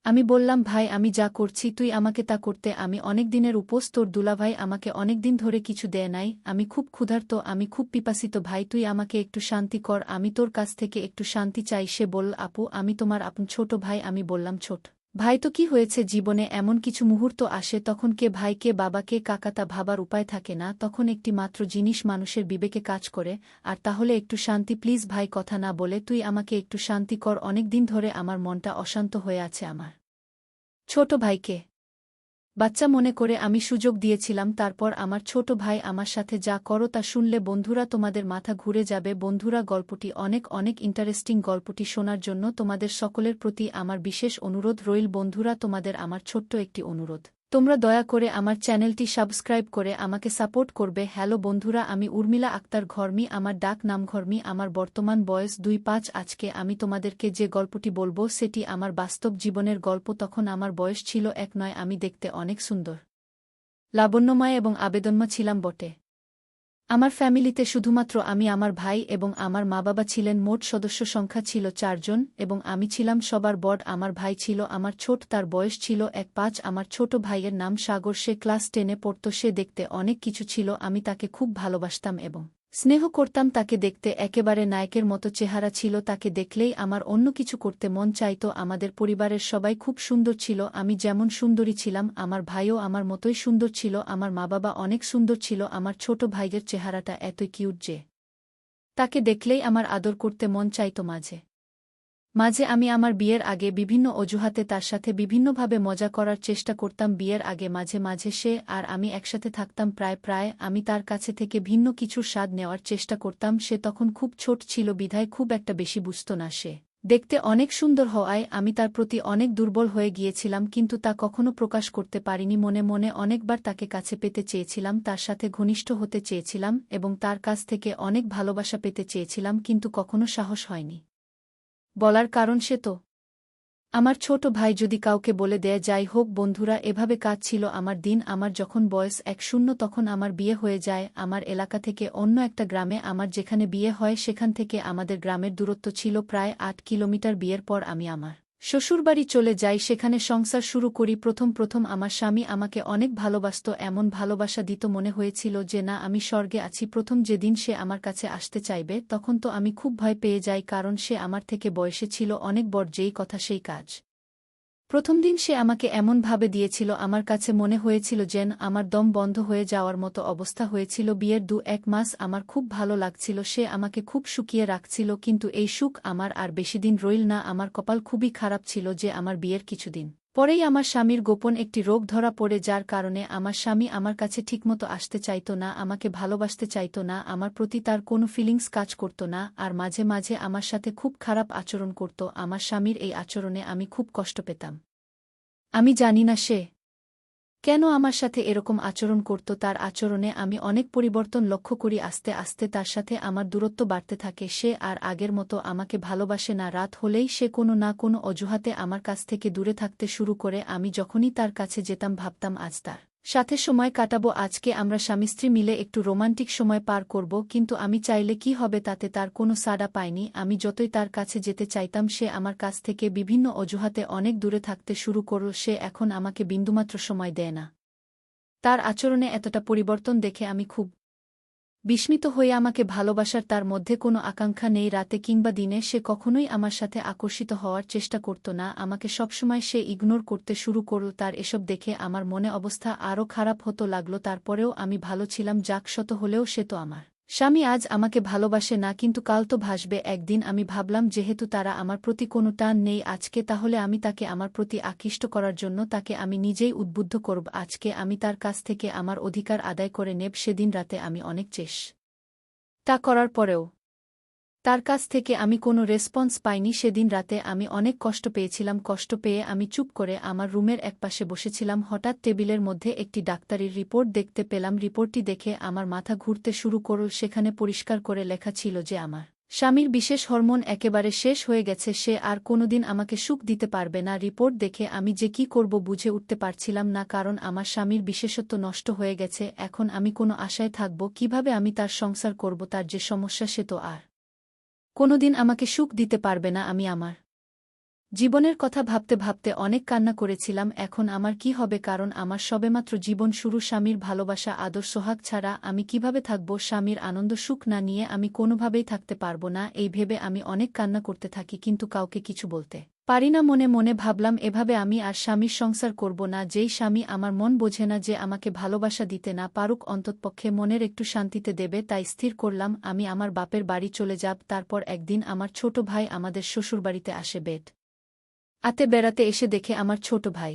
আমি বললাম, ভাই আমি যা করছি তুই আমাকে তা করতে আমি অনেক দিনের উপোস, তোর দুলাভাই আমাকে অনেক দিন ধরে কিছু দেয় নাই, আমি খুব ক্ষুধার্ত, আমি খুব পিপাসিত, ভাই তুই আমাকে একটু শান্তি কর, আমি তোর কাছ থেকে একটু শান্তি চাই। সে বলল, আপু আমি তোমার আপন ছোট ভাই। আমি বললাম, ছোট ভাই তো কি হয়েছে, জীবনে এমন কিছু মুহূর্ত আসে তখন কে ভাই কে বাবা কে কাকা তা ভাবার উপায় থাকে না, তখন একটি মাত্র জিনিস মানুষের বিবেকে কাজ করে, আর তাহলে একটু শান্তি। প্লিজ ভাই কথা না বলে তুই আমাকে একটু শান্তি কর, অনেক দিন ধরে আমার মনটা অশান্ত হয়ে আছে। আমার ছোট ভাইকে বাচ্চা মনে করে আমি সুযোগ দিয়েছিলাম, তারপর আমার ছোট ভাই আমার সাথে যা করো তা শুনলে বন্ধুরা তোমাদের মাথা ঘুরে যাবে। বন্ধুরা গল্পটি অনেক অনেক ইন্টারেস্টিং, গল্পটি শোনার জন্য তোমাদের সকলের প্রতি আমার বিশেষ অনুরোধ রইল। বন্ধুরা তোমাদের আমার ছোট্ট একটি অনুরোধ, তোমরা দয়া করে আমার চ্যানেলটি সাবস্ক্রাইব করে আমাকে সাপোর্ট করবে। হ্যালো বন্ধুরা, আমি উর্মিলা আক্তার ঘরমি, আমার ডাক নাম ঘরমি, আমার বর্তমান বয়স 25। আজকে আমি তোমাদেরকে যে গল্পটি বলবো সেটি আমার বাস্তব জীবনের গল্প। তখন আমার বয়স ছিল 1 আমি দেখতে অনেক সুন্দর, লাবণ্যময় এবং আবেদনময় ছিলাম বটে। আমার ফ্যামিলিতে শুধুমাত্র আমি, আমার ভাই এবং আমার মা বাবা ছিলেন, মোট সদস্য সংখ্যা ছিল 4 জন এবং আমি ছিলাম সবার বড়। আমার ভাই ছিল আমার ছোট, তার বয়স ছিল 1-5। আমার ছোট ভাইয়ের নাম সাগর, সে ক্লাস 10-এ পড়ত, সে দেখতে অনেক কিছু ছিল, আমি তাকে খুব ভালোবাসতাম এবং স্নেহ করতাম। তাকে দেখতে একেবারে নায়কের মতো চেহারা ছিল, তাকে দেখলেই আমার অন্য কিছু করতে মন চাইত। আমাদের পরিবারের সবাই খুব সুন্দর ছিল, আমি যেমন সুন্দরী ছিলাম আমার ভাইও আমার মতোই সুন্দর ছিল, আমার মা বাবা অনেক সুন্দর ছিল। আমার ছোট ভাইয়ের চেহারাটা এতই কিউট যে তাকে দেখলেই আমার আদর করতে মন চাইত। মাঝে মাঝে আমি আমার বিয়ের আগে বিভিন্ন অজুহাতে তার সাথে বিভিন্নভাবে মজা করার চেষ্টা করতাম। বিয়ের আগে মাঝে মাঝে সে আর আমি একসাথে থাকতাম, প্রায় আমি তার কাছে থেকে ভিন্ন কিছুর স্বাদ নেওয়ার চেষ্টা করতাম। সে তখন খুব ছোট ছিল বিধায় খুব একটা বেশি বুঝত না, সে দেখতে অনেক সুন্দর হওয়ায় আমি তার প্রতি অনেক দুর্বল হয়ে গিয়েছিলাম, কিন্তু তা কখনো প্রকাশ করতে পারিনি। মনে মনে অনেকবার তাকে কাছে পেতে চেয়েছিলাম, তার সাথে ঘনিষ্ঠ হতে চেয়েছিলাম এবং তার কাছ থেকে অনেক ভালোবাসা পেতে চেয়েছিলাম, কিন্তু কখনো সাহস হয়নি বলার, কারণ সে তো আমার ছোট ভাই, যদি কাউকে বলে দেয়। যাই হোক বন্ধুরা, এভাবে কাটছিল আমার দিন। আমার যখন বয়স 10 তখন আমার বিয়ে হয়ে যায় আমার এলাকা থেকে অন্য একটা গ্রামে। আমার যেখানে বিয়ে হয় সেখান থেকে আমাদের গ্রামের দূরত্ব ছিল প্রায় 8 কিলোমিটার। বিয়ের পর আমি আমার শ্বশুরবাড়ি চলে যাই, সেখানে সংসার শুরু করি। প্রথম আমার স্বামী আমাকে অনেক ভালোবাসত, এমন ভালোবাসা দিত মনে হয়েছিল যে না আমি স্বর্গে আছি। প্রথম যেদিন সে আমার কাছে আসতে চাইবে তখন তো আমি খুব ভয় পেয়ে যাই, কারণ সে আমার থেকে বয়সে ছিল অনেক বড়, যেই কথা সেই কাজ। প্রথম দিন সে আমাকে এমনভাবে দিয়েছিল আমার কাছে মনে হয়েছিল যেন আমার দম বন্ধ হয়ে যাওয়ার মতো অবস্থা হয়েছিল। বিয়ের 2-1 মাস আমার খুব ভালো লাগছিল, সে আমাকে খুব শুকিয়ে রাখছিল, কিন্তু এই সুখ আমার আর বেশিদিন রইল না। আমার কপাল খুবই খারাপ ছিল যে আমার বিয়ের কিছুদিন পরেই আমার স্বামীর গোপন একটি রোগ ধরা পড়ে, যার কারণে আমার স্বামী আমার কাছে ঠিকমতো আসতে চাইত না, আমাকে ভালোবাসতে চাইত না, আমার প্রতি তার কোনো ফিলিংস কাজ করত না, আর মাঝে মাঝে আমার সাথে খুব খারাপ আচরণ করত। আমার স্বামীর এই আচরণে আমি খুব কষ্ট পেতাম। আমি জানি না সে কেন আমার সাথে এরকম আচরণ করত। তার আচরণে আমি অনেক পরিবর্তন লক্ষ্য করি। আস্তে আস্তে তার সাথে আমার দূরত্ব বাড়তে থাকে, সে আর আগের মতো আমাকে ভালোবাসে না। রাত হলেই সে কোনো না কোনো অজুহাতে আমার কাছ থেকে দূরে থাকতে শুরু করে। আমি যখনই তার কাছে যেতাম ভাবতাম আজ তার সাথে সময় কাটাবো, আজকে আমরা স্বামী-স্ত্রী মিলে একটু রোমান্টিক সময় পার করব, কিন্তু আমি চাইলে কি হবে তাতে তার কোনো সাড়া পায়নি। আমি যতই তার কাছে যেতে চাইতাম সে আমার কাছ থেকে বিভিন্ন অজুহাতে অনেক দূরে থাকতে শুরু করল। সে এখন আমাকে বিন্দুমাত্র সময় দেয় না। তার আচরণে এতটা পরিবর্তন দেখে আমি খুব বিস্মিত হয়ে আমাকে ভালোবাসার তার মধ্যে কোনো আকাঙ্ক্ষা নেই। রাতে কিংবা দিনে সে কখনোই আমার সাথে আকর্ষিত হওয়ার চেষ্টা করত না, আমাকে সবসময় সে ইগনোর করতে শুরু করল। তার এসব দেখে আমার মনে অবস্থা আরও খারাপ হতো লাগলো। তারপরেও আমি ভালো ছিলাম, যাক শত হলেও সে তো আমার স্বামী, আজ আমাকে ভালোবাসে না কিন্তু কাল তো ভাসবে একদিন। আমি ভাবলাম যেহেতু তারা আমার প্রতি কোনো টান নেই আজকে, তাহলে আমি তাকে আমার প্রতি আকৃষ্ট করার জন্য তাকে আমি নিজেই উদ্বুদ্ধ করব। আজকে আমি তার কাছ থেকে আমার অধিকার আদায় করে নেব। সেদিন রাতে আমি অনেক চেষ্টা করার পরেও তার কাছ থেকে আমি কোনো রেসপন্স পাইনি। সেদিন রাতে আমি অনেক কষ্ট পেয়েছিলাম। কষ্ট পেয়ে আমি চুপ করে আমার রুমের একপাশে বসেছিলাম। হঠাৎ টেবিলের মধ্যে একটি ডাক্তারির রিপোর্ট দেখতে পেলাম। রিপোর্টটি দেখে আমার মাথা ঘুরতে শুরু করল। সেখানে পরিষ্কার করে লেখা ছিল যে আমার স্বামীর বিশেষ হরমোন একেবারে শেষ হয়ে গেছে, সে আর কোনোদিন আমাকে সুখ দিতে পারবে না। রিপোর্ট দেখে আমি যে কি করব বুঝে উঠতে পারছিলাম না, কারণ আমার স্বামীর বিশেষত্ব নষ্ট হয়ে গেছে। এখন আমি কোনো আশায় থাকব কিভাবে? আমি তার সংসার করব? তার যে সমস্যা সে তো আর কোনোদিন আমাকে সুখ দিতে পারবে না। আমি আমার জীবনের কথা ভাবতে ভাবতে অনেক কান্না করেছিলাম। এখন আমার কি হবে, কারণ আমার সবেমাত্র জীবন শুরু। স্বামীর ভালোবাসা, আদর, সোহাগ ছাড়া আমি কিভাবে থাকব? স্বামীর আনন্দ সুখ না নিয়ে আমি কোনোভাবেই থাকতে পারব না, এই ভেবে আমি অনেক কান্না করতে থাকি, কিন্তু কাউকে কিছু বলতে পারি না। মনে মনে ভাবলাম, এভাবে আমি আর স্বামীর সংসার করব না। যেই স্বামী আমার মন বোঝে না, যে আমাকে ভালোবাসা দিতে না পারুক, অন্ততপক্ষে মনের একটু শান্তিতে দেবে। তাই স্থির করলাম আমি আমার বাপের বাড়ি চলে যাব। তারপর একদিন আমার ছোট ভাই আমাদের শ্বশুরবাড়িতে আসে আতে বেড়াতে এসে দেখে আমার ছোট ভাই।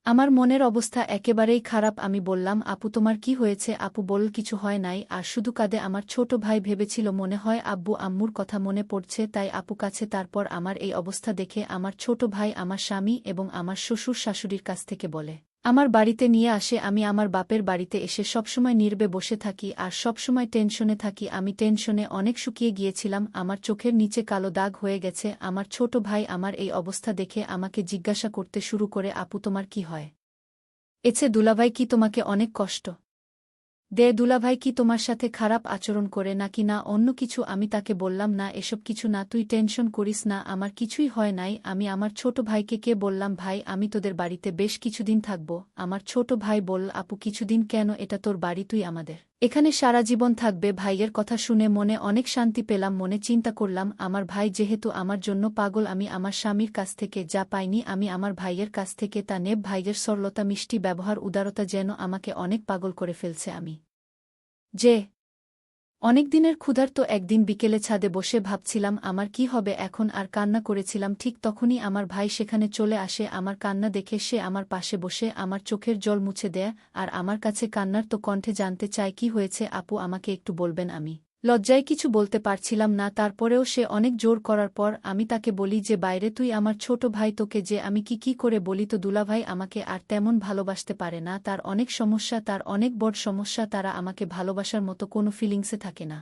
আমার মনের অবস্থা একেবারেই খারাপ। আমি বললাম, আপু তোমার কি হয়েছে? আপু বলল, কিছু হয় নাই, আর শুধু কাঁদে। আমার ছোট ভাই ভেবেছিল মনে হয় আব্বু আম্মুর কথা মনে পড়ছে, তাই আপু কাছে। তারপর আমার এই অবস্থা দেখে আমার ছোট ভাই আমার স্বামী এবং আমার শ্বশুর শাশুড়ির কাছ থেকে বলে আমার বাড়িতে নিয়ে আসে। আমি আমার বাপের বাড়িতে এসে সবসময় নীরবে বসে থাকি আর সবসময় টেনশনে থাকি। আমি টেনশনে অনেক শুকিয়ে গিয়েছিলাম, আমার চোখের নিচে কালো দাগ হয়ে গেছে। আমার ছোট ভাই আমার এই অবস্থা দেখে আমাকে জিজ্ঞাসা করতে শুরু করে, আপু তোমার কি হয়? এছে দুলাভাই কি তোমাকে অনেক কষ্ট দুলাভাই কি তোমার সাথে খারাপ আচরণ করে নাকি না অন্য কিছু? আমি তাকে বললাম, না এসব কিছু না, তুই টেনশন করিস না, আমার কিছুই হয় নাই। আমি আমার ছোট ভাইকে বললাম, ভাই আমি তোদের বাড়িতে বেশ কিছুদিন থাকব। আমার ছোট ভাই বলল, আপু কিছুদিন কেন? এটা তোর বাড়ি, তুই আমাদের এখানে সারা জীবন থাকবে। ভাইয়ের কথা শুনে মনে অনেক শান্তি পেলাম। মনে চিন্তা করলাম, আমার ভাই যেহেতু আমার জন্য পাগল, আমি আমার স্বামীর কাছ থেকে যা পাইনি আমি আমার ভাইয়ের কাছ থেকে তা নেব। ভাইয়ের সরলতা, মিষ্টি ব্যবহার, উদারতা যেন আমাকে অনেক পাগল করে ফেলছে। আমি যে অনেকদিনের ক্ষুধার্ত, একদিন বিকেলে ছাদে বসে ভাবছিলাম আমার কি হবে এখন, আর কান্না করেছিলাম। ঠিক তখনই আমার ভাই সেখানে চলে আসে। আমার কান্না দেখে সে আমার পাশে বসে আমার চোখের জল মুছে দেয় আর আমার কাছে কান্নার তো কণ্ঠে জানতে চায়, কি হয়েছে আপু, আমাকে একটু বলবেন? আমি লজ্জায় কিছু বলতে পারছিলাম না। তারপরেও সে অনেক জোর করার পর আমি তাকে বলি যে, বাইরে তুই আমার ছোট ভাই, তোকে যে আমি কি করে বলি? তো দুলাভাই আমাকে আর তেমন ভালোবাসতে পারে না, তার অনেক সমস্যা, তার অনেক বড় সমস্যা। তারা আমাকে ভালোবাসার মতো কোনো ফিলিংসে থাকে না।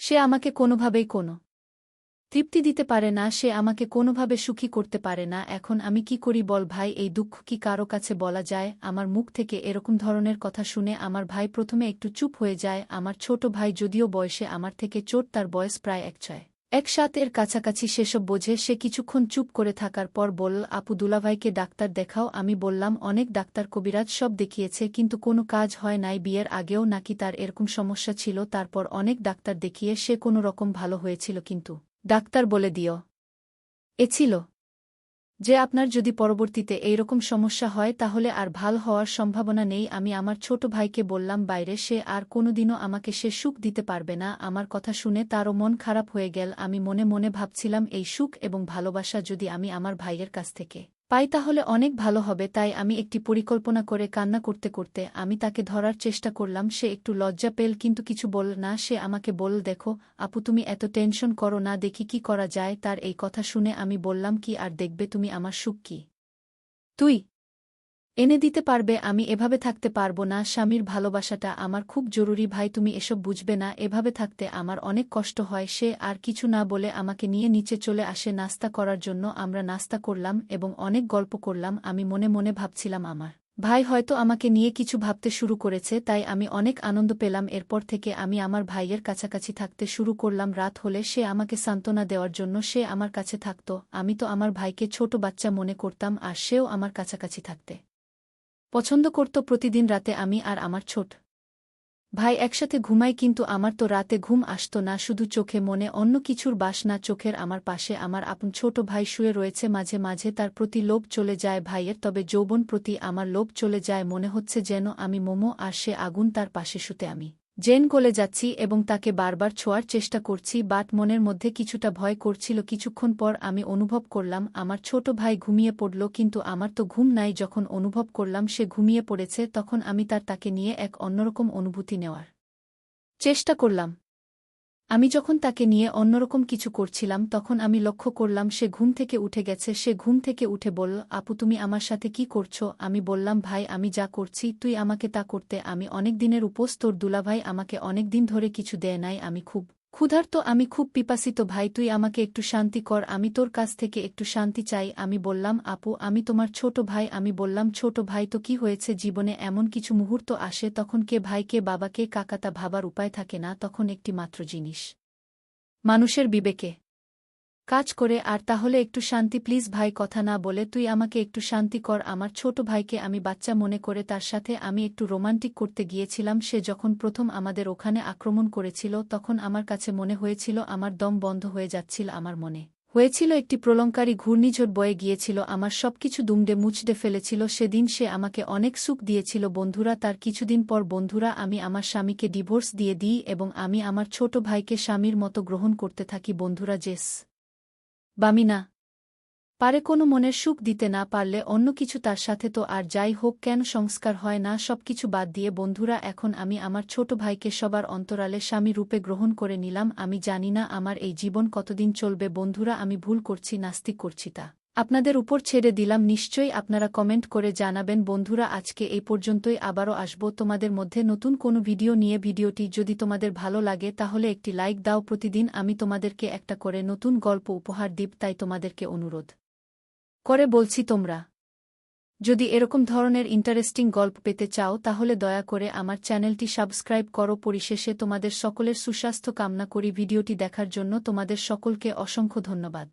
সে আমাকে কোনোভাবেই কোনো তৃপ্তি দিতে পারে না, সে আমাকে কোনোভাবে সুখী করতে পারে না। এখন আমি কি করি বল ভাই? এই দুঃখ কি কারো কাছে বলা যায়? আমার মুখ থেকে এরকম ধরনের কথা শুনে আমার ভাই প্রথমে একটু চুপ হয়ে যায়। আমার ছোট ভাই যদিও বয়সে আমার থেকে ছোট, তার বয়স প্রায় 1-7 কাছাকাছি। সেসব বোঝে। সে কিছুক্ষণ চুপ করে থাকার পর বলল, আপু দুলাভাইকে ডাক্তার দেখাও। আমি বললাম, অনেক ডাক্তার কবিরাজ সব দেখিয়েছে, কিন্তু কোনো কাজ হয় নাই। বিয়ের আগেও নাকি তার এরকম সমস্যা ছিল, তারপর অনেক ডাক্তার দেখিয়ে সে কোনো রকম ভালো হয়েছিল, কিন্তু ডাক্তার বলে ছিল যে আপনার যদি পরবর্তীতে এইরকম সমস্যা হয় তাহলে আর ভাল হওয়ার সম্ভাবনা নেই। আমি আমার ছোট ভাইকে বললাম, বাইরে সে আর কোনোদিনও আমাকে সে সুখ দিতে পারবে না। আমার কথা শুনে তারও মন খারাপ হয়ে গেল। আমি মনে মনে ভাবছিলাম, এই সুখ এবং ভালোবাসা যদি আমি আমার ভাইয়ের কাছ থেকে পাই তাহলে অনেক ভালো হবে। তাই আমি একটি পরিকল্পনা করে কান্না করতে করতে আমি তাকে ধরার চেষ্টা করলাম। সে একটু লজ্জা পেল, কিন্তু কিছু বলল না। সে আমাকে বলল, দেখো আপু তুমি এত টেনশন করো না, দেখি কি করা যায়। তার এই কথা শুনে আমি বললাম, কি আর দেখবে তুমি? আমার সুখ কি তুই এনে দিতে পারবে? আমি এভাবে থাকতে পারবো না। স্বামীর ভালোবাসাটা আমার খুব জরুরি ভাই, তুমি এসব বুঝবে না। এভাবে থাকতে আমার অনেক কষ্ট হয়। সে আর কিছু না বলে আমাকে নিয়ে নিচে চলে আসে নাস্তা করার জন্য। আমরা নাস্তা করলাম এবং অনেক গল্প করলাম। আমি মনে মনে ভাবছিলাম, আমার ভাই হয়তো আমাকে নিয়ে কিছু ভাবতে শুরু করেছে, তাই আমি অনেক আনন্দ পেলাম। এরপর থেকে আমি আমার ভাইয়ের কাছাকাছি থাকতে শুরু করলাম। রাত হলে সে আমাকে সান্ত্বনা দেওয়ার জন্য সে আমার কাছে থাকত। আমি তো আমার ভাইকে ছোট বাচ্চা মনে করতাম, আর সেও আমার কাছাকাছি থাকতে পছন্দ করত। প্রতিদিন রাতে আমি আর আমার ছোট ভাই একসাথে ঘুমাই, কিন্তু আমার তো রাতে ঘুম আসত না, শুধু চোখে মনে অন্য কিছুর বাসনা। চোখের আমার পাশে আমার আপন ছোট ভাই শুয়ে রয়েছে। মাঝে মাঝে তার প্রতি লোভ চলে যায় ভাইয়ের, তবে যৌবন প্রতি আমার লোভ চলে যায়। মনে হচ্ছে যেন আমি মোমো আর সে আগুন। তার পাশে শুতে আমি জেন গলে যাচ্ছি এবং তাকে বারবার ছোঁয়ার চেষ্টা করছি, বাট মনের মধ্যে কিছুটা ভয় করছিল। কিছুক্ষণ পর আমি অনুভব করলাম আমার ছোট ভাই ঘুমিয়ে পড়ল, কিন্তু আমার তো ঘুম নাই। যখন অনুভব করলাম সে ঘুমিয়ে পড়েছে, তখন আমি তাকে নিয়ে এক অন্যরকম অনুভূতি নেওয়ার চেষ্টা করলাম। আমি যখন তাকে নিয়ে অন্যরকম কিছু করছিলাম, তখন আমি লক্ষ্য করলাম সে ঘুম থেকে উঠে গেছে। সে ঘুম থেকে উঠে বলল, আপু তুমি আমার সাথে কি করছো? আমি বললাম, ভাই আমি যা করছি তুই আমাকে তা করতে। আমি অনেক দিনের উপোস, তোর দুলাভাই আমাকে অনেক দিন ধরে কিছু দেয় নাই। আমি খুব ক্ষুধার্ত, আমি খুব পিপাসিত ভাই, তুই আমাকে একটু শান্তি কর, আমি তোর কাছ থেকে একটু শান্তি চাই। আমি বললাম, আপু আমি তোমার ছোট ভাই। আমি বললাম, ছোট ভাই তো কি হয়েছে? জীবনে এমন কিছু মুহূর্ত আসে তখন কে ভাই কে বাবা কে কাকা তা ভাবার উপায় থাকে না, তখন একটি মাত্র জিনিস মানুষের বিবেকে কাজ করে, আর তাহলে একটু শান্তি প্লিজ ভাই, কথা না বলে তুই আমাকে একটু শান্তি কর। আমার ছোট ভাইকে আমি বাচ্চা মনে করে তার সাথে আমি একটু রোমান্টিক করতে গিয়েছিলাম। সে যখন প্রথম আমাদের ওখানে আক্রমণ করেছিল তখন আমার কাছে মনে হয়েছিল আমার দম বন্ধ হয়ে যাচ্ছিল, আমার মনে হয়েছিল একটি প্রলঙ্কারী ঘূর্ণিঝড় বয়ে গিয়েছিল, আমার সবকিছু দুমড়ে মুচড়ে ফেলেছিল। সেদিন সে আমাকে অনেক সুখ দিয়েছিল বন্ধুরা। তার কিছুদিন পর বন্ধুরা আমি আমার স্বামীকে ডিভোর্স দিয়ে দিই এবং আমি আমার ছোট ভাইকে স্বামীর মতো গ্রহণ করতে থাকি বন্ধুরা। জেস বামিনা পারে কোনো মনের সুখ দিতে না পারলে অন্য কিছু তার সাথে তো আর যাই হোক কেন সংস্কার হয় না। সবকিছু বাদ দিয়ে বন্ধুরা এখন আমি আমার ছোট ভাইকে সবার অন্তরালে স্বামী রূপে গ্রহণ করে নিলাম। আমি জানি না আমার এই জীবন কতদিন চলবে বন্ধুরা, আমি ভুল করছি, নাস্তিক করছি, তা আপনাদের উপর ছেড়ে দিলাম। নিশ্চয়ই আপনারা কমেন্ট করে জানাবেন বন্ধুরা। আজকে এই পর্যন্তই, আবারও আসব তোমাদের মধ্যে নতুন কোনো ভিডিও নিয়ে। ভিডিওটি যদি তোমাদের ভালো লাগে তাহলে একটি লাইক দাও। প্রতিদিন আমি তোমাদেরকে একটা করে নতুন গল্প উপহার দিব, তাই তোমাদেরকে অনুরোধ করে বলছি, তোমরা যদি এরকম ধরনের ইন্টারেস্টিং গল্প পেতে চাও তাহলে দয়া করে আমার চ্যানেলটি সাবস্ক্রাইব করো। পরিশেষে তোমাদের সকলের সুস্বাস্থ্য কামনা করি। ভিডিওটি দেখার জন্য তোমাদের সকলকে অসংখ্য ধন্যবাদ।